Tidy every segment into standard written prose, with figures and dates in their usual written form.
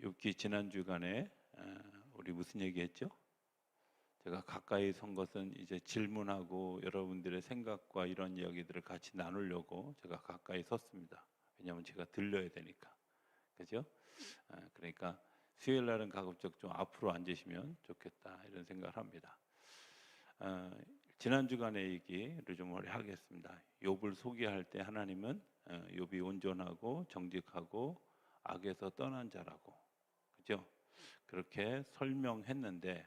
욥기 지난 주간에 우리 무슨 얘기했죠? 제가 가까이 선 것은 이제 질문하고 여러분들의 생각과 이런 이야기들을 같이 나누려고 제가 가까이 섰습니다. 왜냐하면 제가 들려야 되니까, 그죠? 그러니까 수요일 날은 가급적 좀 앞으로 앉으시면 좋겠다 이런 생각을 합니다. 지난 주간의 얘기를 좀 하겠습니다. 욥을 소개할 때 하나님은 욥이 온전하고 정직하고 악에서 떠난 자라고, 그죠? 그렇게 설명했는데,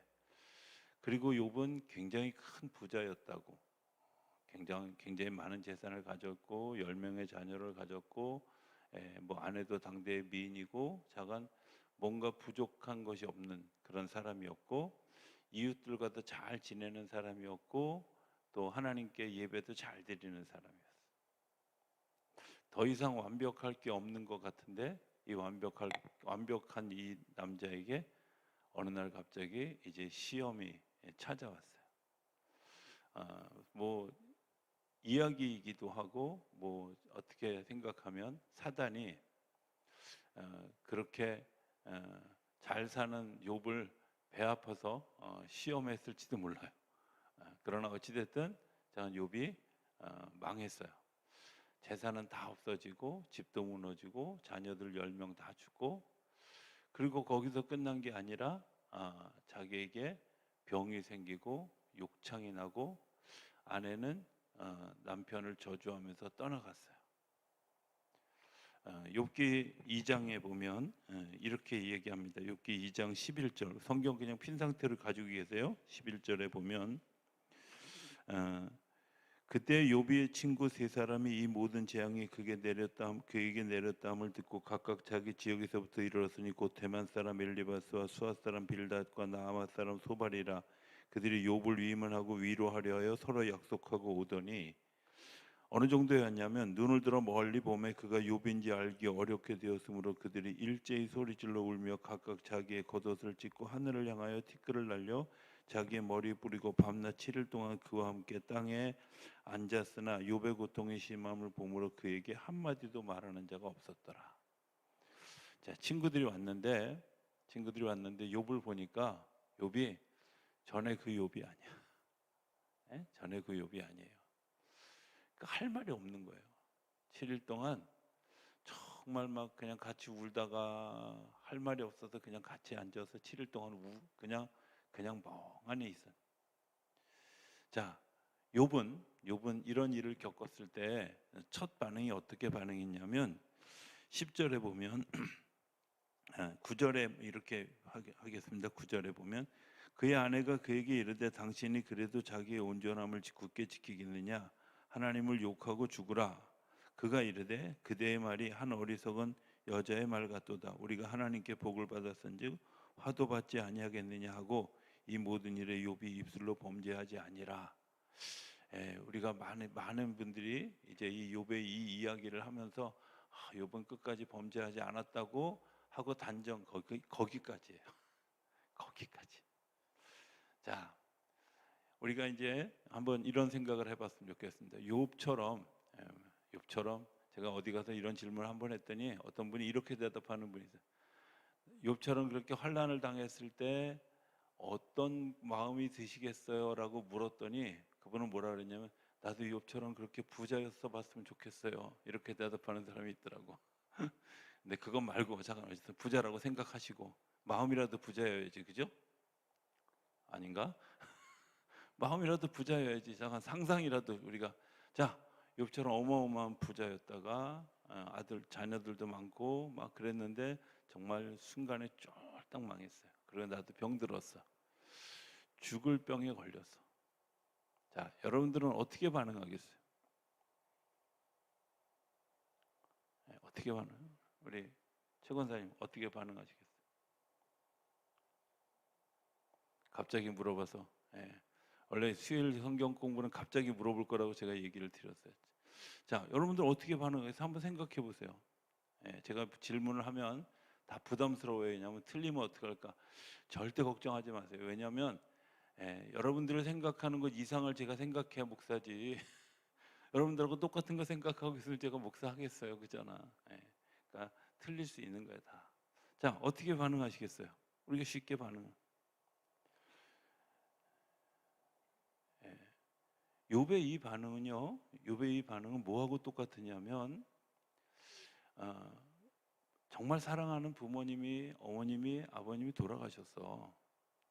그리고 욥은 굉장히 큰 부자였다고, 굉장히 많은 재산을 가졌고 10명의 자녀를 가졌고, 뭐 아내도 당대의 미인이고 자간 뭔가 부족한 것이 없는 그런 사람이었고, 이웃들과도 잘 지내는 사람이었고, 또 하나님께 예배도 잘 드리는 사람이었어요. 더 이상 완벽할 게 없는 것 같은데, 이 완벽한 이 남자에게 어느 날 갑자기 이제 시험이 찾아왔어요. 뭐 이야기이기도 하고, 뭐 어떻게 생각하면 사단이 그렇게 잘 사는 욥을 배 아파서 시험했을지도 몰라요. 그러나 어찌됐든 저는 욥이 망했어요. 재산은 다 없어지고, 집도 무너지고, 자녀들 10명 다 죽고, 그리고 거기서 끝난 게 아니라 자기에게 병이 생기고 욕창이 나고, 아내는 남편을 저주하면서 떠나갔어요. 욥기 2장에 보면 이렇게 얘기합니다. 욥기 2장 11절, 성경 그냥 핀 상태로 가지고 계세요. 11절에 보면 그때 욥의 친구 세 사람이 이 모든 재앙이 그에게 내렸다함을 듣고 각각 자기 지역에서부터 이르렀으니 곧 대만 사람 엘리바스와 수아 사람 빌닷과 나아마 사람 소발이라. 그들이 욥을 위임하고 위로하려 하여 서로 약속하고 오더니, 어느 정도였냐면 눈을 들어 멀리 보매 그가 욥인지 알기 어렵게 되었으므로 그들이 일제히 소리질러 울며 각각 자기의 겉옷을 찢고 하늘을 향하여 티끌을 날려 자기의 머리에 뿌리고 밤낮 7일 동안 그와 함께 땅에 앉았으나 욥의 고통이 심함을 보므로 그에게 한마디도 말하는 자가 없었더라. 자, 친구들이 왔는데 욥을 보니까 욥이 전에 그 욥이 아니야. 전에 그 욥이 아니에요. 그러니까 할 말이 없는 거예요. 7일 동안 정말 막 그냥 같이 울다가 할 말이 없어서 그냥 같이 앉아서 7일 동안 그냥 멍하니 있어. 자, 욥은 이런 일을 겪었을 때 첫 반응이 어떻게 반응했냐면 10절에 보면 9절에 이렇게 하겠습니다. 9절에 보면 그의 아내가 그에게 이르되 당신이 그래도 자기의 온전함을 굳게 지키겠느냐? 하나님을 욕하고 죽으라. 그가 이르되 그대의 말이 한 어리석은 여자의 말 같도다. 우리가 하나님께 복을 받았은즉 화도 받지 아니하겠느냐 하고 이 모든 일에 욥이 입술로 범죄하지 아니라. 우리가 많은 분들이 이제 이 욥의 이 이야기를 하면서 욥은 끝까지 범죄하지 않았다고 하고 단정 거기까지예요. 거기까지. 자, 우리가 이제 한번 이런 생각을 해봤으면 좋겠습니다. 욥처럼 제가 어디 가서 이런 질문을 한번 했더니 어떤 분이 이렇게 대답하는 분이 있어요. 욥처럼 그렇게 환난을 당했을 때 어떤 마음이 드시겠어요? 라고 물었더니 그분은 뭐라 그랬냐면, 나도 욥처럼 그렇게 부자였어 봤으면 좋겠어요. 이렇게 대답하는 사람이 있더라고. 근데 그것 말고 잠깐 부자라고 생각하시고 마음이라도 부자여야지, 그죠? 아닌가? 마음이라도 부자여야지. 잠깐 상상이라도 우리가, 자, 욥처럼 어마어마한 부자였다가 아들 자녀들도 많고 막 그랬는데 정말 순간에 쫄딱 망했어요. 그리고 나도 병들었어. 죽을 병에 걸렸어. 자, 여러분들은 어떻게 반응하겠어요? 어떻게 반응? 우리 최 권사님 어떻게 반응하시겠어요? 갑자기 물어봐서, 원래 수요일 성경 공부는 갑자기 물어볼 거라고 제가 얘기를 드렸어요. 자, 여러분들 어떻게 반응해서 한번 생각해 보세요. 제가 질문을 하면 다 부담스러워요. 왜냐하면 틀리면 어떡할까? 절대 걱정하지 마세요. 왜냐하면 여러분들을 생각하는 것 이상을 제가 생각해야 목사지. 여러분들하고 똑같은 거 생각하고 있으면 제가 목사 하겠어요, 그잖아. 그러니까 틀릴 수 있는 거예요, 다. 자, 어떻게 반응하시겠어요? 우리가 쉽게 반응. 예. 욥의 이 반응은요. 욥의 이 반응은 뭐하고 똑같으냐면 어, 정말 사랑하는 부모님이, 어머님이, 아버님이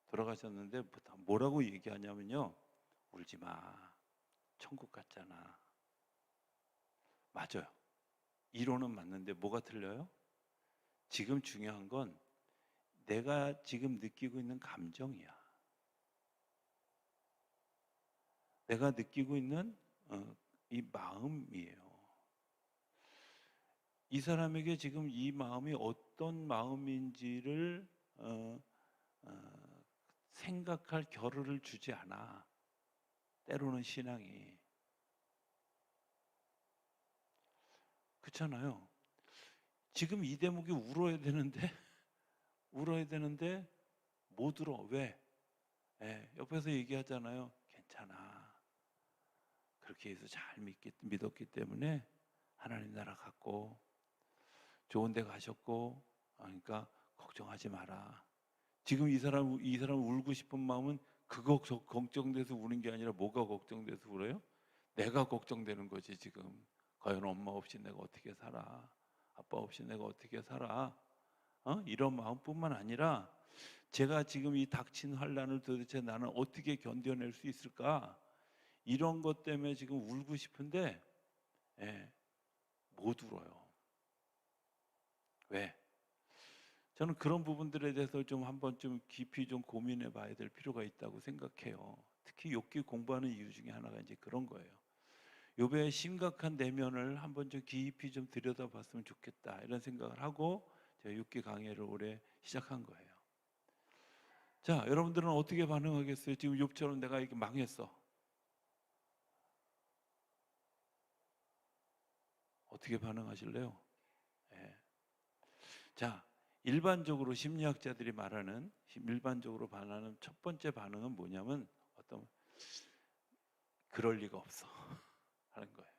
돌아가셨는데 뭐라고 얘기하냐면요. 울지 마. 천국 같잖아. 맞아요. 이론은 맞는데 뭐가 틀려요? 지금 중요한 건 내가 지금 느끼고 있는 감정이야. 내가 느끼고 있는 이 마음이에요. 이 사람에게 지금 이 마음이 어떤 마음인지를 어, 어, 생각할 겨를을 주지 않아. 때로는 신앙이. 그렇잖아요. 지금 이 대목이 울어야 되는데 울어야 되는데 못 울어. 왜? 예, 옆에서 얘기하잖아요. 괜찮아. 그렇게 해서 잘 믿었기 때문에 하나님 나라 갔고 좋은 데 가셨고, 그러니까 걱정하지 마라. 지금 이 사람 울고 싶은 마음은 그거 걱정돼서 우는 게 아니라 뭐가 걱정돼서 울어요? 내가 걱정되는 거지 지금. 과연 엄마 없이 내가 어떻게 살아? 아빠 없이 내가 어떻게 살아? 이런 마음뿐만 아니라 제가 지금 이 닥친 환란을 도대체 나는 어떻게 견뎌낼 수 있을까? 이런 것 때문에 지금 울고 싶은데 예, 못 울어요. 왜? 저는 그런 부분들에 대해서 좀 한번 좀 깊이 좀 고민해 봐야 될 필요가 있다고 생각해요. 특히 욥기 공부하는 이유 중에 하나가 이제 그런 거예요. 욥의 심각한 내면을 한번 좀 깊이 좀 들여다봤으면 좋겠다 이런 생각을 하고 제가 욥기 강의를 올해 시작한 거예요. 자, 여러분들은 어떻게 반응하겠어요? 지금 욥처럼 내가 이렇게 망했어. 어떻게 반응하실래요? 예. 자, 일반적으로 심리학자들이 말하는 일반적으로 반하는 첫 번째 반응은 뭐냐면 어떤 그럴 리가 없어 하는 거예요.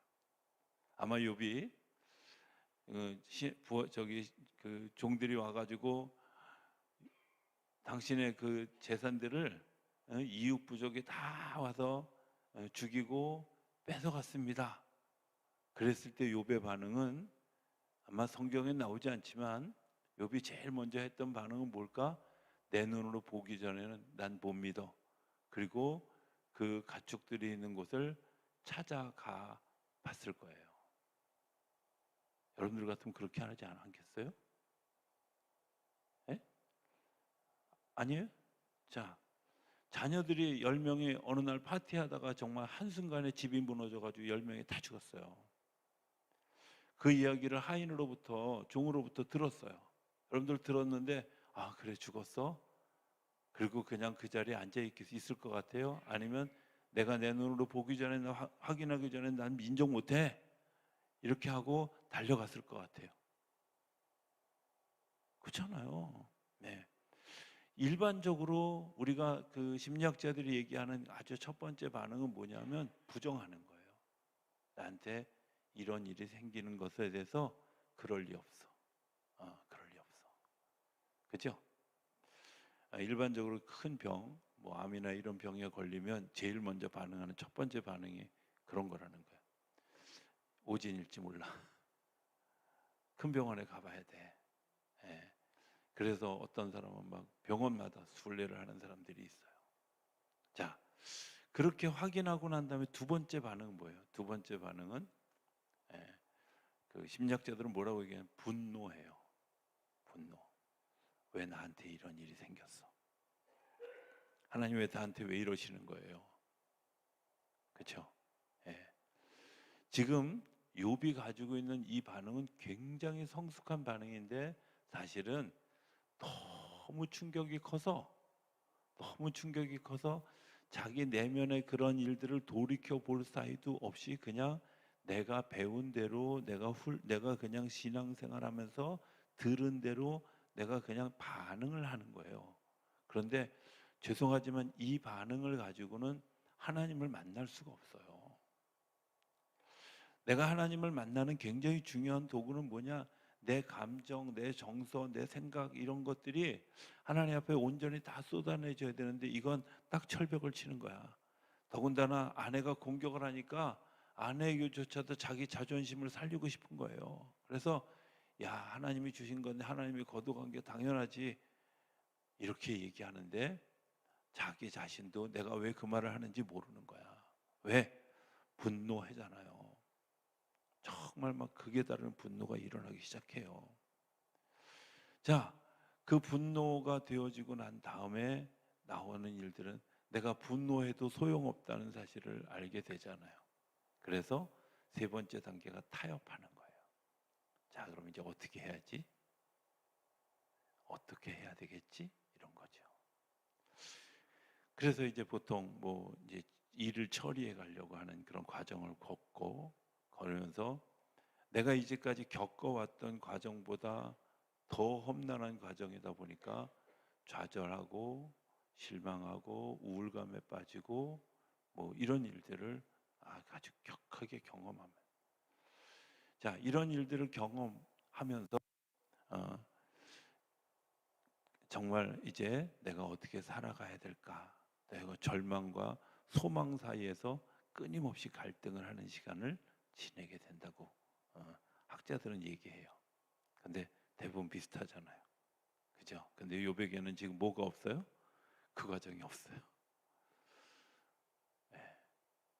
아마 욥이 그 종들이 와가지고 당신의 그 재산들을 이웃 부족이 다 와서 죽이고 뺏어갔습니다. 그랬을 때 욥의 반응은 아마 성경에 나오지 않지만 욥이 제일 먼저 했던 반응은 뭘까? 내 눈으로 보기 전에는 난 못 믿어. 그리고 그 가축들이 있는 곳을 찾아가 봤을 거예요. 여러분들 같으면 그렇게 하지 않겠어요? 예? 아니에요? 자, 자녀들이 10명이 어느 날 파티하다가 정말 한순간에 집이 무너져가지고 10명이 다 죽었어요. 그 이야기를 하인으로부터, 종으로부터 들었어요. 여러분들 들었는데, 아, 그래, 죽었어? 그리고 그냥 그 자리에 앉아 있을 것 같아요? 아니면 내가 내 눈으로 보기 전에, 확인하기 전에 난 인정 못해? 이렇게 하고 달려갔을 것 같아요. 그렇잖아요. 네. 일반적으로 우리가 그 심리학자들이 얘기하는 아주 첫 번째 반응은 뭐냐면 부정하는 거예요. 나한테 이런 일이 생기는 것에 대해서 그럴 리 없어. 그럴 리 없어. 그죠? 일반적으로 큰 병, 뭐 암이나 이런 병에 걸리면 제일 먼저 반응하는 첫 번째 반응이 그런 거라는 거예요. 오진일지 몰라. 큰 병원에 가봐야 돼. 예. 그래서 어떤 사람은 막 병원마다 순례를 하는 사람들이 있어요. 자, 그렇게 확인하고 난 다음에 두 번째 반응은 뭐예요? 두 번째 반응은 그 심리학자들은 뭐라고 얘기하냐면 분노해요. 분노. 왜 나한테 이런 일이 생겼어? 하나님 왜 나한테 왜 이러시는 거예요? 그렇죠? 예. 지금 욥이 가지고 있는 이 반응은 굉장히 성숙한 반응인데 사실은 너무 충격이 커서 자기 내면의 그런 일들을 돌이켜 볼 사이도 없이 그냥 내가 배운 대로 내가 그냥 신앙생활하면서 들은 대로 내가 그냥 반응을 하는 거예요. 그런데 죄송하지만 이 반응을 가지고는 하나님을 만날 수가 없어요. 내가 하나님을 만나는 굉장히 중요한 도구는 뭐냐? 내 감정, 내 정서, 내 생각 이런 것들이 하나님 앞에 온전히 다 쏟아내줘야 되는데 이건 딱 철벽을 치는 거야. 더군다나 아내가 공격을 하니까 아내에게조차도 자기 자존심을 살리고 싶은 거예요. 그래서 야, 하나님이 주신 건데 하나님이 거둬간 게 당연하지 이렇게 얘기하는데 자기 자신도 내가 왜 그 말을 하는지 모르는 거야. 왜? 분노하잖아요. 정말 막 극에 달하는 분노가 일어나기 시작해요. 자, 그 분노가 되어지고 난 다음에 나오는 일들은 내가 분노해도 소용없다는 사실을 알게 되잖아요. 그래서 세 번째 단계가 타협하는 거예요. 자, 그럼 이제 어떻게 해야지? 어떻게 해야 되겠지? 이런 거죠. 그래서 이제 보통 뭐 이제 일을 처리해 가려고 하는 그런 과정을 걸으면서 내가 이제까지 겪어왔던 과정보다 더 험난한 과정이다 보니까 좌절하고 실망하고 우울감에 빠지고 뭐 이런 일들을 아주 격하게 경험합니다. 자, 이런 일들을 경험하면서 정말 이제 내가 어떻게 살아가야 될까? 내가 절망과 소망 사이에서 끊임없이 갈등을 하는 시간을 지내게 된다고 학자들은 얘기해요. 근데 대부분 비슷하잖아요. 그죠? 근데 욥에게는 지금 뭐가 없어요? 그 과정이 없어요. 네.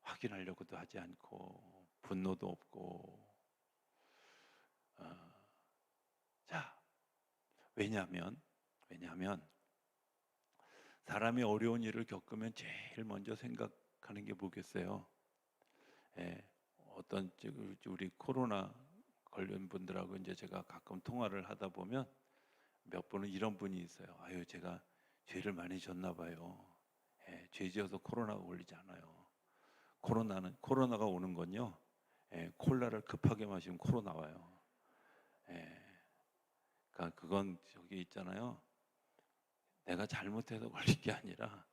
확인하려고도 하지 않고 분노도 없고 자, 왜냐하면 사람이 어려운 일을 겪으면 제일 먼저 생각하는 게 뭐겠어요? 예, 어떤 우리 코로나 걸린 분들하고 이제 제가 가끔 통화를 하다 보면 몇 분은 이런 분이 있어요. 아유, 제가 죄를 많이 졌나 봐요. 예, 죄 지어서 코로나가 걸리지 않아요. 코로나가 오는 건요. 예, 콜라를 급하게 마시면 코로나 와요. 예, 그러니까 그건 저기 있잖아요. 내가 잘못해서 걸린 게 아니라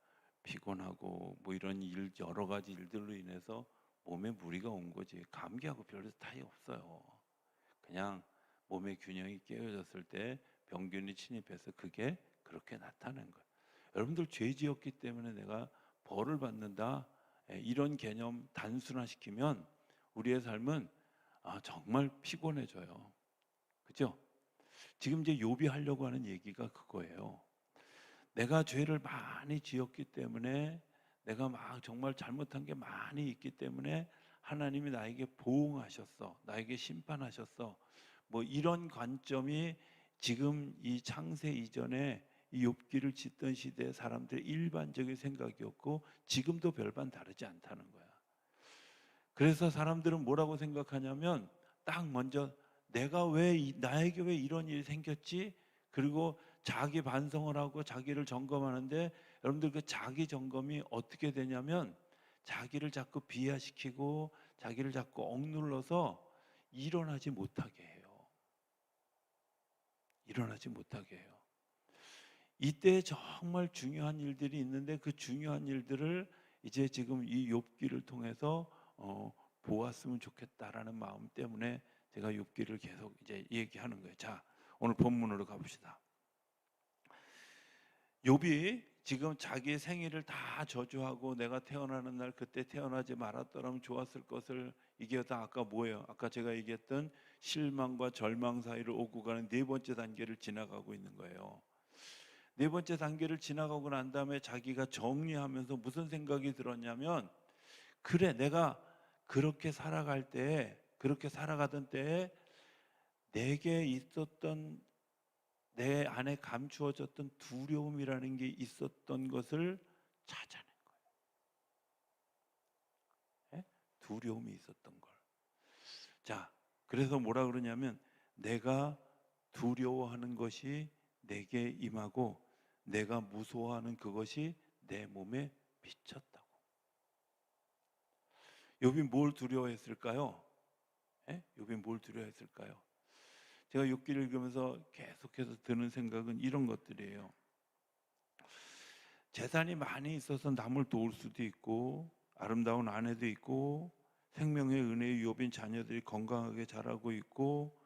피곤하고 뭐 이런 여러 가지 일들로 인해서 몸에 무리가 온 거지. 감기하고 별 차이 없어요. 그냥 몸의 균형이 깨어졌을 때 병균이 침입해서 그게 그렇게 나타나는 거예요. 여러분들 죄 지었기 때문에 내가 벌을 받는다. 이런 개념 단순화시키면 우리의 삶은 정말 피곤해져요. 그죠? 지금 이제 욥이 하려고 하는 얘기가 그거예요. 내가 죄를 많이 지었기 때문에 내가 막 정말 잘못한 게 많이 있기 때문에 하나님이 나에게 보응하셨어. 나에게 심판하셨어. 뭐 이런 관점이 지금 이 창세 이전에 이 욥기를 짓던 시대의 사람들의 일반적인 생각이었고 지금도 별반 다르지 않다는 거야. 그래서 사람들은 뭐라고 생각하냐면 딱 먼저 내가 나에게 왜 이런 일이 생겼지? 그리고 자기 반성을 하고 자기를 점검하는데 여러분들 그 자기 점검이 어떻게 되냐면 자기를 자꾸 비하시키고 자기를 자꾸 억눌러서 일어나지 못하게 해요. 일어나지 못하게 해요. 이때 정말 중요한 일들이 있는데 그 중요한 일들을 이제 지금 이 욥기를 통해서 보았으면 좋겠다라는 마음 때문에 제가 욥기를 계속 이제 얘기하는 거예요. 자, 오늘 본문으로 가봅시다. 욥이 지금 자기의 생일을 다 저주하고 내가 태어나는 날 그때 태어나지 말았더라면 좋았을 것을 이게 다 아까 뭐예요? 아까 제가 얘기했던 실망과 절망 사이를 오고 가는 네 번째 단계를 지나가고 있는 거예요. 네 번째 단계를 지나가고 난 다음에 자기가 정리하면서 무슨 생각이 들었냐면 그래 내가 그렇게 살아가던 때에 내게 있었던 내 안에 감추어졌던 두려움이라는 게 있었던 것을 찾아낸 거예요. 예? 두려움이 있었던 걸. 자, 그래서 뭐라 그러냐면 내가 두려워하는 것이 내게 임하고 내가 무서워하는 그것이 내 몸에 미쳤다고. 욥이 뭘 두려워했을까요? 예? 욥이 뭘 두려워했을까요? 제가 욥기를 읽으면서 계속해서 드는 생각은 이런 것들이에요. 재산이 많이 있어서 남을 도울 수도 있고 아름다운 아내도 있고 생명의 은혜의 욥인 자녀들이 건강하게 자라고 있고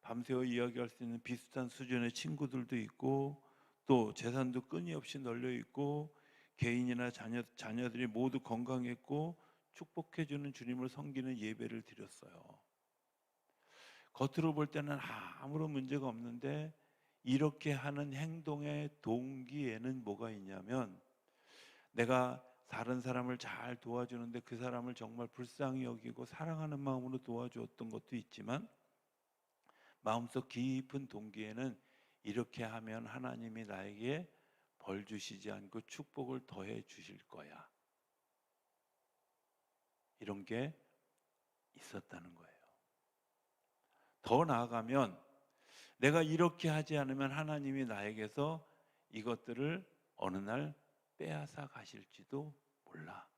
밤새워 이야기할 수 있는 비슷한 수준의 친구들도 있고 또 재산도 끊임없이 널려 있고 개인이나 자녀들이 모두 건강했고 축복해 주는 주님을 섬기는 예배를 드렸어요. 겉으로 볼 때는 아무런 문제가 없는데 이렇게 하는 행동의 동기에는 뭐가 있냐면 내가 다른 사람을 잘 도와주는데 그 사람을 정말 불쌍히 여기고 사랑하는 마음으로 도와주었던 것도 있지만 마음속 깊은 동기에는 이렇게 하면 하나님이 나에게 벌 주시지 않고 축복을 더해 주실 거야. 이런 게 있었다는 거예요. 더 나아가면 내가 이렇게 하지 않으면 하나님이 나에게서 이것들을 어느 날 빼앗아 가실지도 몰라.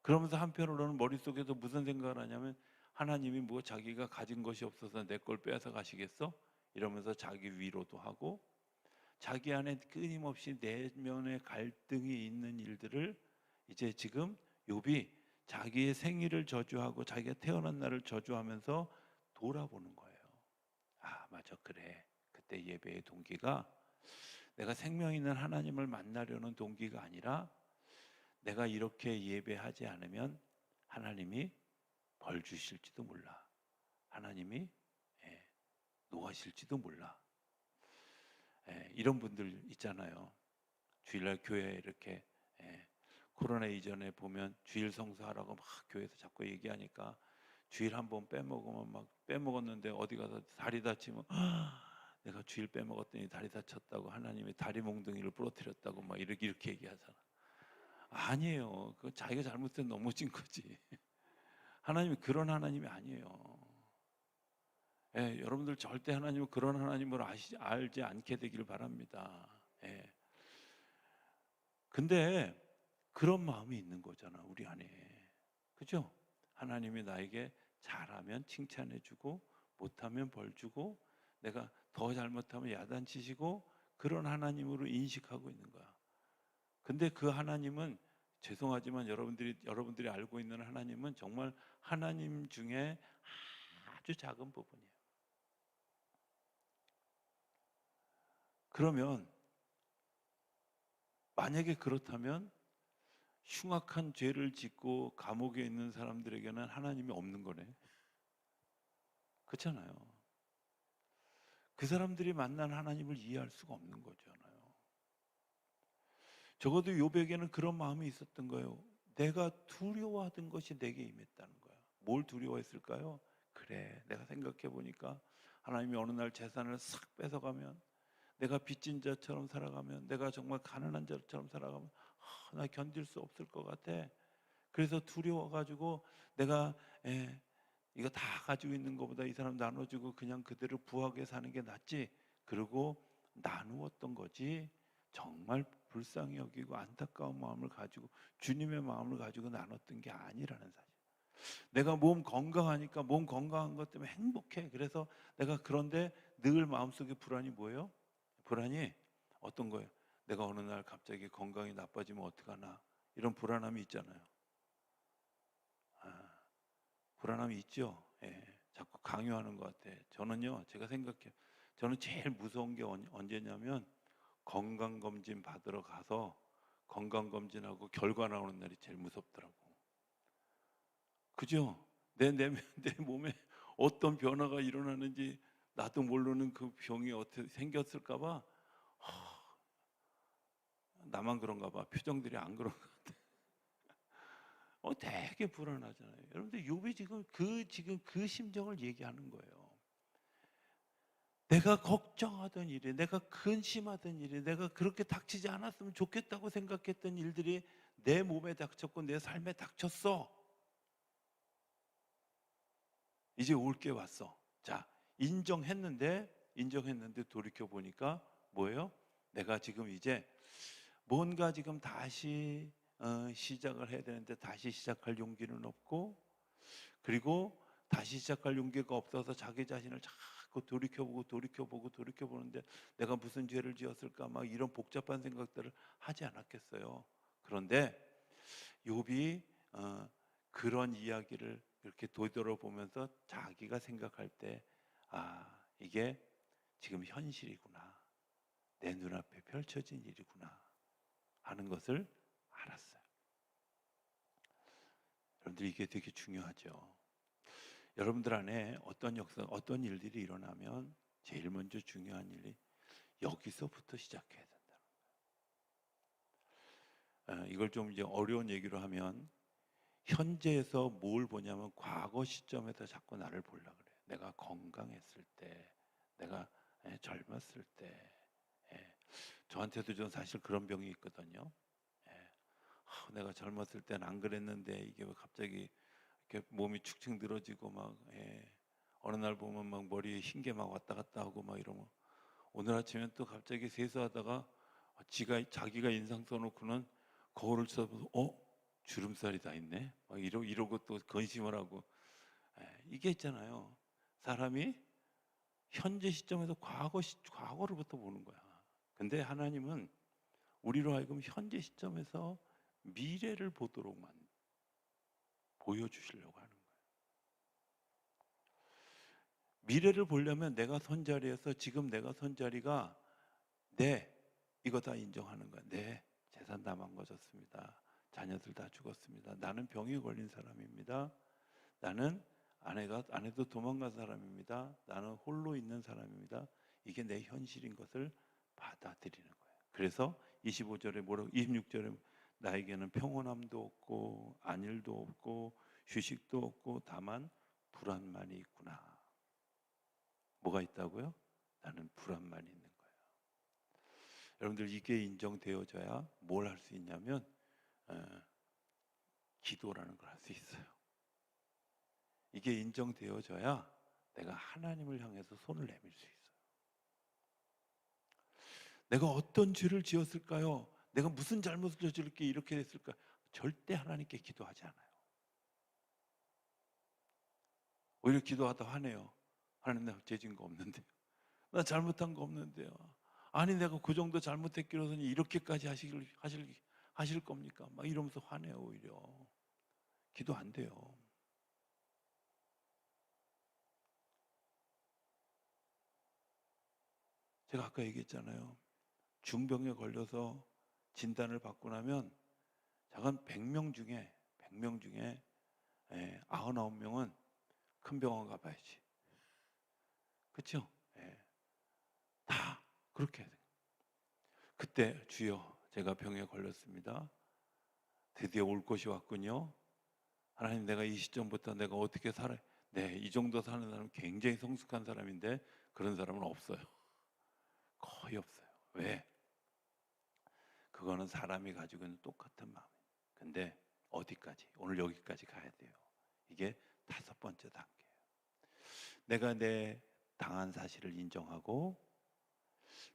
그러면서 한편으로는 머릿속에서 무슨 생각을 하냐면 하나님이 뭐 자기가 가진 것이 없어서 내 걸 빼앗아 가시겠어? 이러면서 자기 위로도 하고 자기 안에 끊임없이 내면의 갈등이 있는 일들을 이제 지금 욥이 자기의 생일을 저주하고 자기가 태어난 날을 저주하면서 돌아보는 거예요. 아, 맞아, 그래. 그때 예배의 동기가 내가 생명 있는 하나님을 만나려는 동기가 아니라 내가 이렇게 예배하지 않으면 하나님이 벌 주실지도 몰라. 하나님이 노하실지도 몰라. 이런 분들 있잖아요. 주일날 교회에 이렇게 코로나 이전에 보면 주일 성수하라고 막 교회에서 자꾸 얘기하니까 주일 한 번 빼먹으면 막 빼먹었는데 어디 가서 다리 다치면 내가 주일 빼먹었더니 다리 다쳤다고 하나님이 다리 몽둥이를 부러뜨렸다고 막 이렇게 얘기하잖아. 아니에요. 그 자기가 잘못해서 넘어진 거지. 하나님이 그런 하나님이 아니에요. 여러분들 절대 하나님을 그런 하나님으로 알지 않게 되길 바랍니다. 근데 그런 마음이 있는 거잖아, 우리 안에. 그죠? 하나님이 나에게 잘하면 칭찬해주고 못하면 벌주고 내가 더 잘못하면 야단치시고 그런 하나님으로 인식하고 있는 거야. 근데 그 하나님은 죄송하지만 여러분들이 알고 있는 하나님은 정말 하나님 중에 아주 작은 부분이에요. 그러면 만약에 그렇다면 흉악한 죄를 짓고 감옥에 있는 사람들에게는 하나님이 없는 거네. 그렇잖아요. 그 사람들이 만난 하나님을 이해할 수가 없는 거잖아요. 적어도 욥에게는 그런 마음이 있었던 거예요. 내가 두려워하던 것이 내게 임했다는 거야. 뭘 두려워했을까요? 그래, 내가 생각해 보니까 하나님이 어느 날 재산을 싹 뺏어가면 내가 빚진 자처럼 살아가면 내가 정말 가난한 자처럼 살아가면 나 견딜 수 없을 것 같아. 그래서 두려워가지고 내가 이거 다 가지고 있는 것보다 이 사람 나눠주고 그냥 그대로 부하게 사는 게 낫지. 그리고 나누었던 거지. 정말 불쌍히 여기고 안타까운 마음을 가지고 주님의 마음을 가지고 나눴던 게 아니라는 사실. 내가 몸 건강하니까 몸 건강한 것 때문에 행복해. 그래서 내가 그런데 늘 마음속에 불안이 뭐예요? 불안이 어떤 거예요? 내가 어느 날 갑자기 건강이 나빠지면 어떡하나 이런 불안함이 있잖아요. 불안함이 있죠. 자꾸 강요하는 것 같아. 저는요, 제가 생각해요. 저는 제일 무서운 게 언제냐면 건강검진 받으러 가서 건강검진하고 결과 나오는 날이 제일 무섭더라고. 그죠? 내 몸에 어떤 변화가 일어나는지 나도 모르는 그 병이 어떻게 생겼을까 봐 나만 그런가 봐. 표정들이 안 그런 것 같아. 되게 불안하잖아요. 여러분들 욥이 지금 그 심정을 얘기하는 거예요. 내가 걱정하던 일이, 내가 근심하던 일이, 내가 그렇게 닥치지 않았으면 좋겠다고 생각했던 일들이 내 몸에 닥쳤고 내 삶에 닥쳤어. 이제 올 게 왔어. 자, 인정했는데 돌이켜 보니까 뭐예요? 내가 지금 이제 뭔가 지금 다시 시작을 해야 되는데 다시 시작할 용기는 없고, 그리고 다시 시작할 용기가 없어서 자기 자신을 자꾸 돌이켜보는데 내가 무슨 죄를 지었을까 막 이런 복잡한 생각들을 하지 않았겠어요. 그런데 욥이 그런 이야기를 이렇게 되돌아보면서 자기가 생각할 때 이게 지금 현실이구나. 내 눈앞에 펼쳐진 일이구나 하는 것을 알았어요. 여러분들 이게 되게 중요하죠. 여러분들 안에 어떤 일들이 일어나면 제일 먼저 중요한 일이 여기서부터 시작해야 된다는 거예요. 이걸 좀 이제 어려운 얘기로 하면 현재에서 뭘 보냐면 과거 시점에서 자꾸 나를 보려고 그래요. 내가 건강했을 때, 내가 젊었을 때, 저한테도 좀 사실 그런 병이 있거든요. 내가 젊었을 때는 안 그랬는데 이게 왜 갑자기 이렇게 몸이 축축 늘어지고 막 어느 날 보면 막 머리에 흰 게 막 왔다 갔다 하고 막 이러면 오늘 아침엔 또 갑자기 세수하다가 자기가 인상 써놓고는 거울을 써보고 주름살이 다 있네 막 이러고 또 건심을 하고 이게 있잖아요. 사람이 현재 시점에서 과거로부터 보는 거야. 근데 하나님은 우리로 하여금 현재 시점에서 미래를 보도록만 보여주시려고 하는 거예요. 미래를 보려면 내가 선 자리에서 지금 내가 선 자리가 이거 다 인정하는 거야. 재산 다 망가졌습니다. 자녀들 다 죽었습니다. 나는 병에 걸린 사람입니다. 나는 아내도 도망간 사람입니다. 나는 홀로 있는 사람입니다. 이게 내 현실인 것을 받아들이는 거예요. 그래서 26절에 나에게는 평온함도 없고 안일도 없고 휴식도 없고 다만 불안만이 있구나. 뭐가 있다고요? 나는 불안만이 있는 거예요. 여러분들 이게 인정되어져야 뭘 할 수 있냐면 기도라는 걸 할 수 있어요. 이게 인정되어져야 내가 하나님을 향해서 손을 내밀 수 있어요. 내가 어떤 죄를 지었을까요? 내가 무슨 잘못을 저질렀기에 이렇게 됐을까? 절대 하나님께 기도하지 않아요. 오히려 기도하다 화내요. 하나님, 내가 죄 지은 거 없는데요. 나 잘못한 거 없는데요. 아니 내가 그 정도 잘못했기로서는 이렇게까지 하실 겁니까? 막 이러면서 화내요. 오히려 기도 안 돼요. 제가 아까 얘기했잖아요. 중병에 걸려서 진단을 받고 나면 작은 100명 중에 99명은 큰 병원 가봐야지. 그렇죠? 다 그렇게 해야 돼요. 그때 주여 제가 병에 걸렸습니다. 드디어 올 것이 왔군요. 하나님, 내가 이 시점부터 내가 어떻게 살아요? 이 정도 사는 사람은 굉장히 성숙한 사람인데 그런 사람은 없어요. 거의 없어요. 왜? 그거는 사람이 가지고 있는 똑같은 마음이에요. 근데 어디까지? 오늘 여기까지 가야 돼요. 이게 5번째 단계예요. 내가 내 당한 사실을 인정하고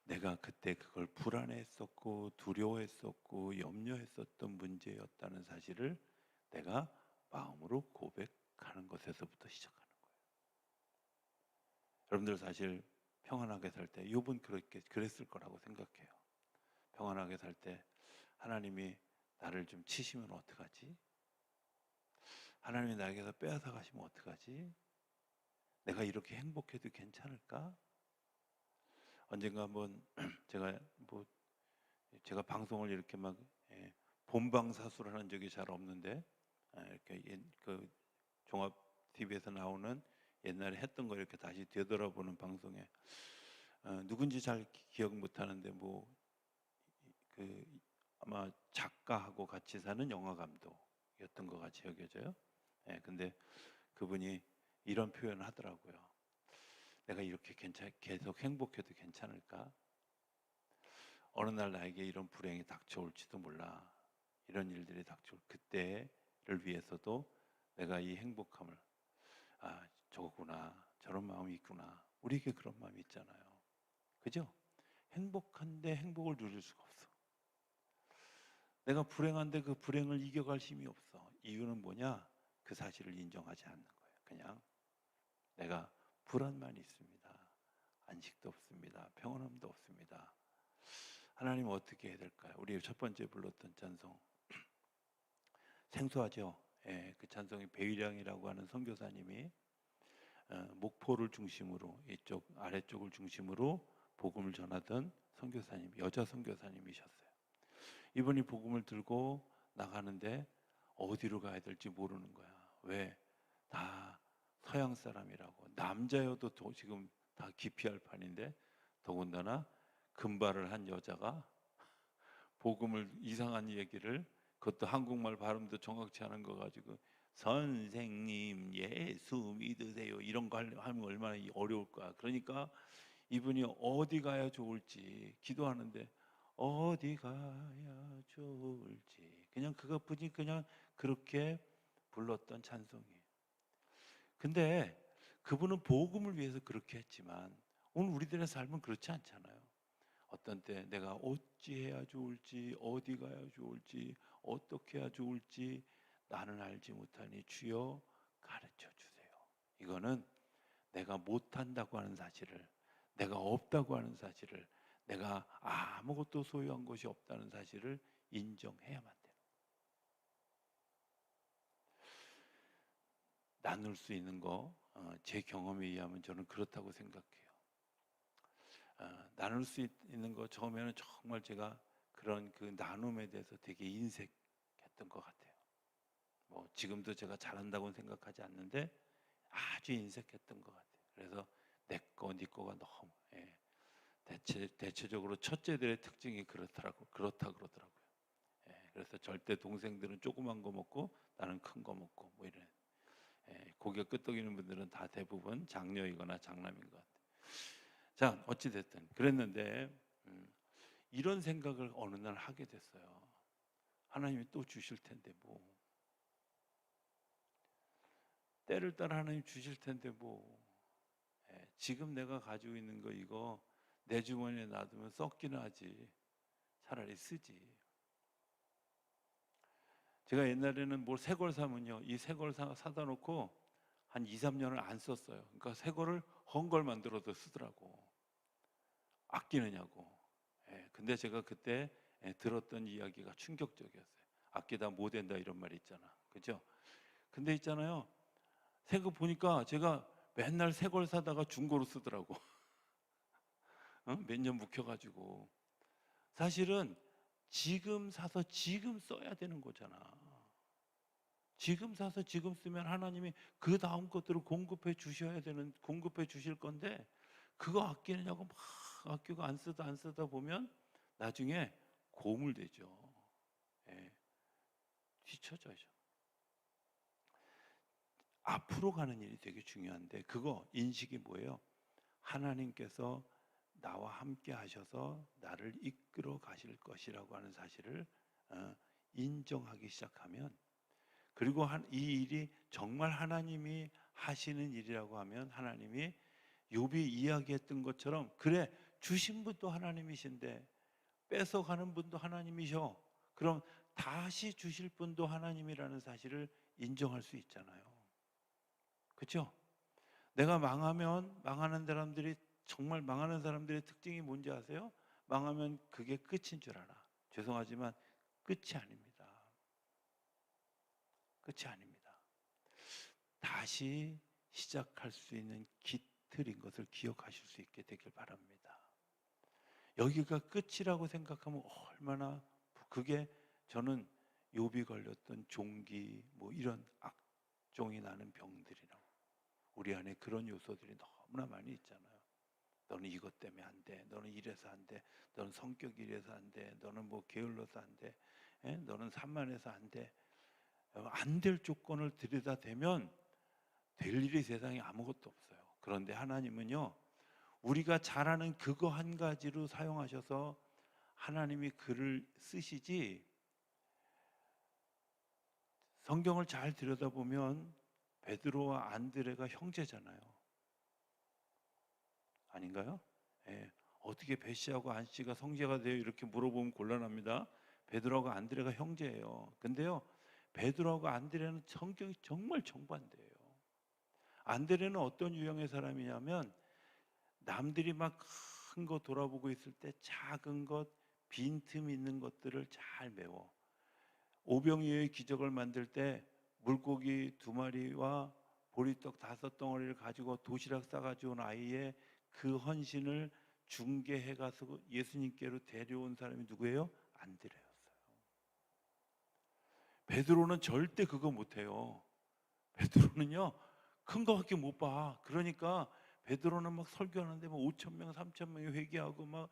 내가 그때 그걸 불안했었고 두려워했었고 염려했었던 문제였다는 사실을 내가 마음으로 고백하는 것에서부터 시작하는 거예요. 여러분들 사실 평안하게 살 때 욥은 그랬을 거라고 생각해요. 평안하게 살 때 하나님이 나를 좀 치시면 어떡하지? 하나님이 나에게서 빼앗아 가시면 어떡하지? 내가 이렇게 행복해도 괜찮을까? 언젠가 한번 제가 방송을 이렇게 막 본방사수를 하는 적이 잘 없는데 이렇게 그 종합 TV에서 나오는 옛날에 했던 거 이렇게 다시 되돌아보는 방송에 누군지 잘 기억 못 하는데 아마 작가하고 같이 사는 영화 감독이었던 것 같이 여겨져요. 근데 그분이 이런 표현을 하더라고요. 내가 이렇게 계속 행복해도 괜찮을까? 어느 날 나에게 이런 불행이 닥쳐올지도 몰라. 이런 일들이 닥쳐올 그때를 위해서도 내가 이 행복함을 저거구나, 저런 마음이 있구나. 우리에게 그런 마음이 있잖아요. 그죠? 행복한데 행복을 누릴 수가 없어. 내가 불행한데 그 불행을 이겨갈 힘이 없어. 이유는 뭐냐? 그 사실을 인정하지 않는 거예요. 그냥 내가 불안만 있습니다. 안식도 없습니다. 평온함도 없습니다. 하나님 어떻게 해야 될까요? 우리 첫 번째 불렀던 찬송 생소하죠? 그 찬송이 배일양이라고 하는 선교사님이 목포를 중심으로 이쪽 아래쪽을 중심으로 복음을 전하던 선교사님, 여자 선교사님이셨어요. 이분이 복음을 들고 나가는데 어디로 가야 될지 모르는 거야. 왜? 다 서양 사람이라고. 남자여도 지금 다 기피할 판인데, 더군다나 금발을 한 여자가 복음을, 이상한 얘기를, 그것도 한국말 발음도 정확치 않은 거 가지고 선생님 예수 믿으세요 이런 거 하면 얼마나 어려울 거야. 그러니까 이분이 어디 가야 좋을지 기도하는데 어디 가야 좋을지 그냥 그것뿐이 그냥 그렇게 불렀던 찬송이에요. 근데 그분은 복음을 위해서 그렇게 했지만 오늘 우리들의 삶은 그렇지 않잖아요. 어떤 때 내가 어찌해야 좋을지, 어디 가야 좋을지, 어떻게 해야 좋을지 나는 알지 못하니 주여 가르쳐 주세요. 이거는 내가 못한다고 하는 사실을, 내가 없다고 하는 사실을, 내가 아무것도 소유한 것이 없다는 사실을 인정해야만 돼요. 나눌 수 있는 거, 제 경험에 의하면 저는 그렇다고 생각해요. 나눌 수 있는 거 처음에는 정말 제가 그런 그 나눔에 대해서 되게 인색했던 것 같아요. 뭐 지금도 제가 잘한다고는 생각하지 않는데 아주 인색했던 것 같아요. 그래서 내 거, 네 거가 너무 대체적으로 첫째들의 특징이 그렇다 그러더라고요. 그래서 절대 동생들은 조그만 거 먹고 나는 큰 거 먹고 뭐 이런. 고개 끄덕이는 분들은 다 대부분 장녀이거나 장남인 것 같아요. 자, 어찌 됐든 그랬는데 이런 생각을 어느 날 하게 됐어요. 하나님이 또 주실 텐데 뭐, 때를 따라 하나님 주실 텐데 뭐, 지금 내가 가지고 있는 거 이거 내 주머니에 놔두면 썩기는 하지 차라리 쓰지. 제가 옛날에는 뭘 새 걸 사면요, 이 새 걸 사다 놓고 한 2, 3년을 안 썼어요. 그러니까 새 거를 헌 걸 만들어서 쓰더라고. 아끼느냐고. 근데 제가 그때 들었던 이야기가 충격적이었어요. 아끼다 못 된다 이런 말이 있잖아. 그죠? 근데 있잖아요. 새 거 보니까 제가 맨날 새 걸 사다가 중고로 쓰더라고. 몇 년 묵혀가지고. 사실은 지금 사서 지금 써야 되는 거잖아. 지금 사서 지금 쓰면 하나님이 그 다음 것들을 공급해 주실 건데 그거 아끼느냐고 막 아끼고 안 쓰다 보면 나중에 고물되죠. 뒤처져죠. 앞으로 가는 일이 되게 중요한데 그거 인식이 뭐예요? 하나님께서 나와 함께 하셔서 나를 이끌어 가실 것이라고 하는 사실을 인정하기 시작하면, 그리고 이 일이 정말 하나님이 하시는 일이라고 하면 하나님이 욥이 이야기했던 것처럼 그래 주신 분도 하나님이신데 뺏어가는 분도 하나님이셔. 그럼 다시 주실 분도 하나님이라는 사실을 인정할 수 있잖아요. 그렇죠? 내가 망하면 망하는 사람들이 정말 망하는 사람들의 특징이 뭔지 아세요? 망하면 그게 끝인 줄 알아. 죄송하지만 끝이 아닙니다. 끝이 아닙니다. 다시 시작할 수 있는 깃틀인 것을 기억하실 수 있게 되길 바랍니다. 여기가 끝이라고 생각하면 얼마나, 그게 저는 욥이 걸렸던 종기 뭐 이런 악종이 나는 병들이라고, 우리 안에 그런 요소들이 너무나 많이 있잖아요. 너는 이것 때문에 안 돼. 너는 이래서 안 돼. 너는 성격이 이래서 안 돼. 너는 뭐 게을러서 안 돼. 너는 산만해서 안 돼. 안 될 조건을 들여다대면 될 일이 세상에 아무것도 없어요. 그런데 하나님은요, 우리가 잘하는 그거 한 가지로 사용하셔서 하나님이 글을 쓰시지, 성경을 잘 들여다보면 베드로와 안드레가 형제잖아요. 아닌가요? 어떻게 배씨하고 안씨가 성제가 돼요? 이렇게 물어보면 곤란합니다. 베드로하고 안드레가 형제예요. 근데요, 베드로하고 안드레는 성격이 정말 정반대예요. 안드레는 어떤 유형의 사람이냐면 남들이 막 큰 거 돌아보고 있을 때 작은 것, 빈틈 있는 것들을 잘 메워. 오병이어의 기적을 만들 때 물고기 2마리와 보리떡 5덩어리를 가지고 도시락 싸가지고 온 아이의 그 헌신을 중개해 가서 예수님께로 데려온 사람이 누구예요? 안드레였어요. 베드로는 절대 그거 못해요. 베드로는요 큰 거밖에 못 봐. 그러니까 베드로는 막 설교하는데 막 5천 명, 3천 명이 회개하고 막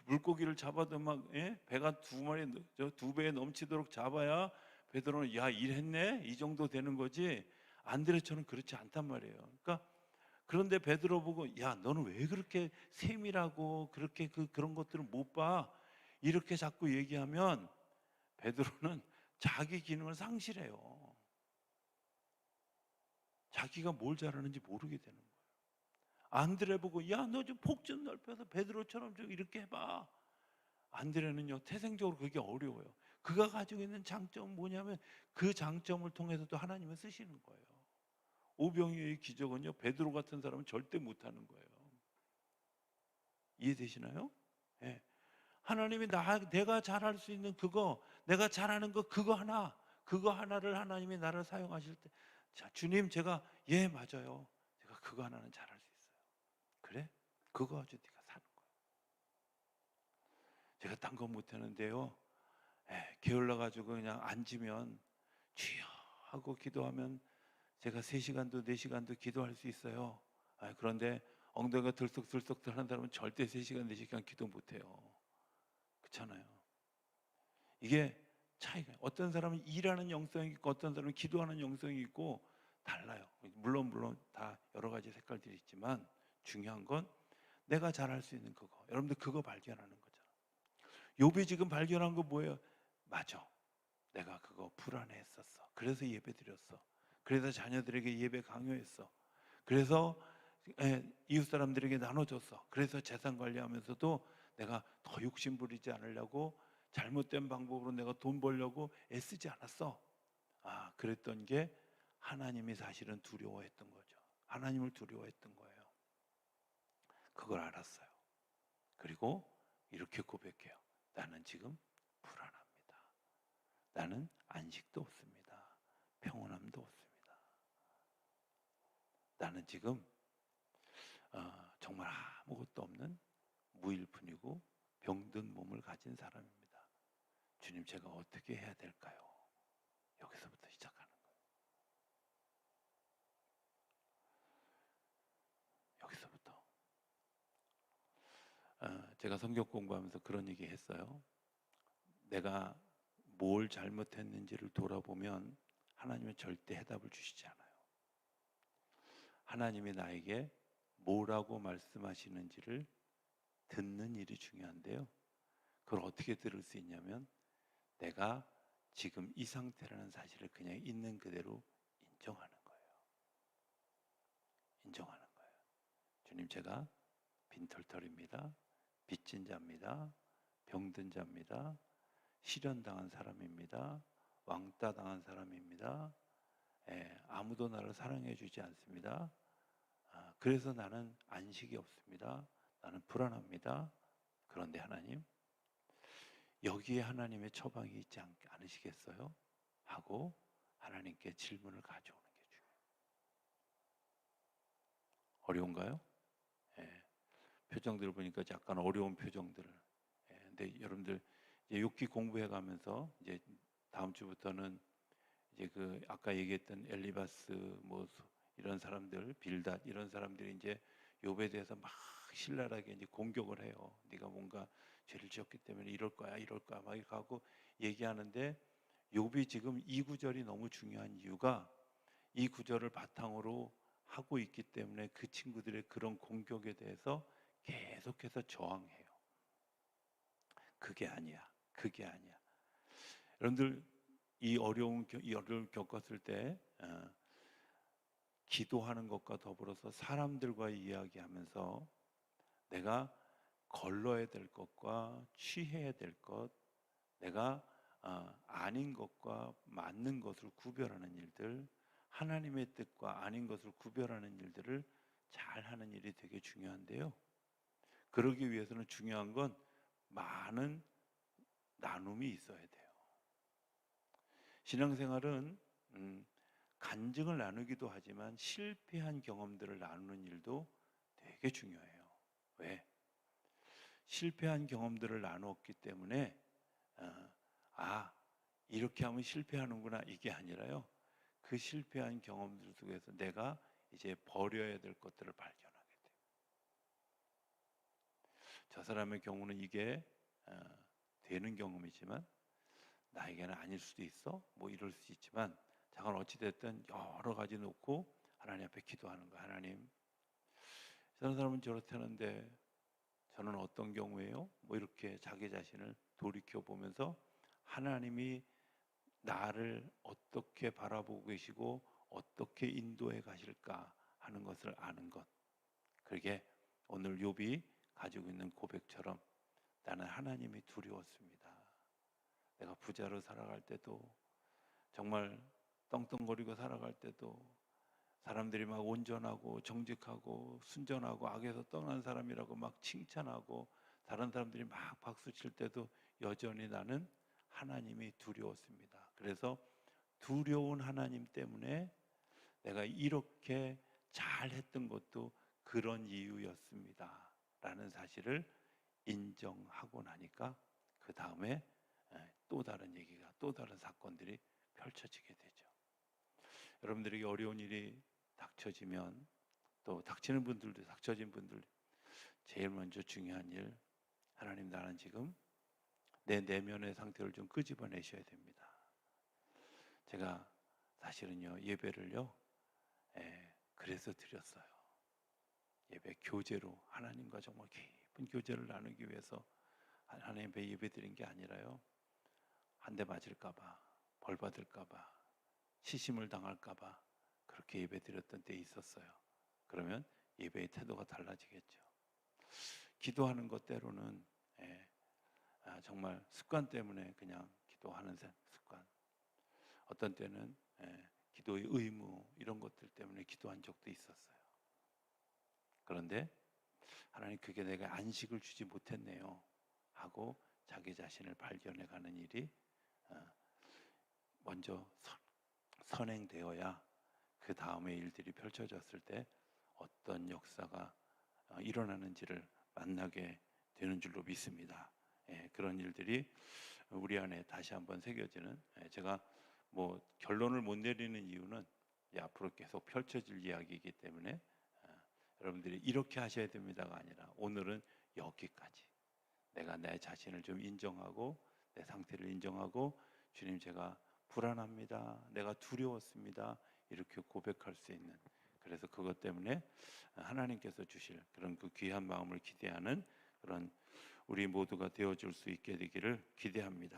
물고기를 잡아도 막 배가 두 배에 넘치도록 잡아야 베드로는 야 일했네 이 정도 되는 거지. 안드레처럼 그렇지 않단 말이에요. 그러니까 그런데 베드로 보고 야 너는 왜 그렇게 세밀하고 그렇게 그런 것들을 못 봐? 이렇게 자꾸 얘기하면 베드로는 자기 기능을 상실해요. 자기가 뭘 잘하는지 모르게 되는 거예요. 안드레 보고 야 너 좀 폭 좀 넓혀서 베드로처럼 좀 이렇게 해봐. 안드레는요 태생적으로 그게 어려워요. 그가 가지고 있는 장점은 뭐냐면 그 장점을 통해서도 하나님을 쓰시는 거예요. 오병이어의 기적은요 베드로 같은 사람은 절대 못하는 거예요. 이해되시나요? 예. 하나님이 내가 잘할 수 있는 그거, 내가 잘하는 거 그거 하나를 하나님이 나를 사용하실 때, 자 주님 제가 예 맞아요. 제가 그거 하나는 잘할 수 있어요. 그래? 그거 가지고 네가 사는 거예요. 제가 딴 거 못하는데요. 게을러 가지고 그냥 앉으면 주여 하고 기도하면 제가 3시간도 4시간도 기도할 수 있어요. 그런데 엉덩이가 들썩들썩 하는 사람은 절대 3시간 4시간 기도 못해요. 그렇잖아요. 이게 차이가 어떤 사람은 일하는 영성이 있고 어떤 사람은 기도하는 영성이 있고 달라요. 물론 다 여러 가지 색깔들이 있지만 중요한 건 내가 잘할 수 있는 그거. 여러분들 그거 발견하는 거잖아. 욥이 지금 발견한 거 뭐예요? 맞아. 내가 그거 불안해했었어. 그래서 예배 드렸어. 그래서 자녀들에게 예배 강요했어. 그래서 이웃 사람들에게 나눠줬어. 그래서 재산 관리하면서도 내가 더 욕심 부리지 않으려고 잘못된 방법으로 내가 돈 벌려고 애쓰지 않았어. 그랬던 게 하나님이 사실은 두려워했던 거죠. 하나님을 두려워했던 거예요. 그걸 알았어요. 그리고 이렇게 고백해요. 나는 지금 불안합니다. 나는 안식도 없습니다. 평온함도 없습니다. 나는 지금 정말 아무것도 없는 무일푼이고 병든 몸을 가진 사람입니다. 주님 제가 어떻게 해야 될까요? 여기서부터 시작하는 거예요. 여기서부터 제가 성경 공부하면서 그런 얘기 했어요. 내가 뭘 잘못했는지를 돌아보면 하나님은 절대 해답을 주시지 않아요. 하나님이 나에게 뭐라고 말씀하시는지를 듣는 일이 중요한데요. 그걸 어떻게 들을 수 있냐면 내가 지금 이 상태라는 사실을 그냥 있는 그대로 인정하는 거예요. 인정하는 거예요. 주님 제가 빈털털입니다. 빚진 자입니다. 병든 자입니다. 실현당한 사람입니다. 왕따 당한 사람입니다. 아무도 나를 사랑해 주지 않습니다. 그래서 나는 안식이 없습니다. 나는 불안합니다. 그런데 하나님, 여기에 하나님의 처방이 있지 않으시겠어요? 하고 하나님께 질문을 가져오는 게 중요해요. 어려운가요? 표정들을 보니까 약간 어려운 표정들을. 근데 여러분들 이제 욥기 공부해 가면서 이제 다음 주부터는 이제 그 아까 얘기했던 엘리바스 뭐 이런 사람들, 빌닷 이런 사람들이 이제 욥에 대해서 막 신랄하게 이제 공격을 해요. 네가 뭔가 죄를 지었기 때문에 이럴 거야 막 이렇게 하고 얘기하는데 욥이 지금 이 구절이 너무 중요한 이유가 이 구절을 바탕으로 하고 있기 때문에 그 친구들의 그런 공격에 대해서 계속해서 저항해요. 그게 아니야. 그게 아니야. 여러분들 이 어려움을 겪었을 때 기도하는 것과 더불어서 사람들과 이야기하면서 내가 걸러야 될 것과 취해야 될 것, 내가 아닌 것과 맞는 것을 구별하는 일들, 하나님의 뜻과 아닌 것을 구별하는 일들을 잘 하는 일이 되게 중요한데요. 그러기 위해서는 중요한 건 많은 나눔이 있어야 돼요. 신앙생활은 간증을 나누기도 하지만 실패한 경험들을 나누는 일도 되게 중요해요. 왜? 실패한 경험들을 나눴기 때문에 이렇게 하면 실패하는구나 이게 아니라요. 그 실패한 경험들 속에서 내가 이제 버려야 될 것들을 발견하게 돼요. 저 사람의 경우는 이게 되는 경험이지만 나에게는 아닐 수도 있어. 뭐 이럴 수 있지만 잠깐 어찌됐든 여러 가지 놓고 하나님 앞에 기도하는 거야. 하나님, 저런 사람은 저렇다는데 저는 어떤 경우에요? 뭐 이렇게 자기 자신을 돌이켜 보면서 하나님이 나를 어떻게 바라보고 계시고 어떻게 인도해 가실까 하는 것을 아는 것. 그게 오늘 욥이 가지고 있는 고백처럼 나는 하나님이 두려웠습니다. 내가 부자로 살아갈 때도 정말 떵떵거리고 살아갈 때도 사람들이 막 온전하고 정직하고 순전하고 악에서 떠난 사람이라고 막 칭찬하고 다른 사람들이 막 박수 칠 때도 여전히 나는 하나님이 두려웠습니다. 그래서 두려운 하나님 때문에 내가 이렇게 잘했던 것도 그런 이유였습니다. 라는 사실을 인정하고 나니까 그 다음에 또 다른 얘기가 또 다른 사건들이 펼쳐지게 되죠. 여러분들에게 어려운 일이 닥쳐지면 또 닥치는 분들도 닥쳐진 분들 제일 먼저 중요한 일 하나님 나는 지금 내 내면의 상태를 좀 끄집어내셔야 됩니다. 제가 사실은요 예배를요 그래서 드렸어요. 예배 교제로 하나님과 정말 깊은 교제를 나누기 위해서 하나님 앞에 예배 드린 게 아니라요 한 대 맞을까봐 벌 받을까봐 시심을 당할까봐 그렇게 예배 드렸던 때 있었어요. 그러면 예배의 태도가 달라지겠죠. 기도하는 것 때로는 정말 습관 때문에 그냥 기도하는 습관, 어떤 때는 기도의 의무 이런 것들 때문에 기도한 적도 있었어요. 그런데 하나님 그게 내가 안식을 주지 못했네요 하고 자기 자신을 발견해가는 일이 먼저 선행되어야 그 다음의 일들이 펼쳐졌을 때 어떤 역사가 일어나는지를 만나게 되는 줄로 믿습니다. 그런 일들이 우리 안에 다시 한번 새겨지는 제가 뭐 결론을 못 내리는 이유는 앞으로 계속 펼쳐질 이야기이기 때문에 여러분들이 이렇게 하셔야 됩니다가 아니라 오늘은 여기까지 내가 내 자신을 좀 인정하고 내 상태를 인정하고 주님 제가 불안합니다. 내가 두려웠습니다. 이렇게 고백할 수 있는 그래서 그것 때문에 하나님께서 주실 그런 그 귀한 마음을 기대하는 그런 우리 모두가 되어줄 수 있게 되기를 기대합니다.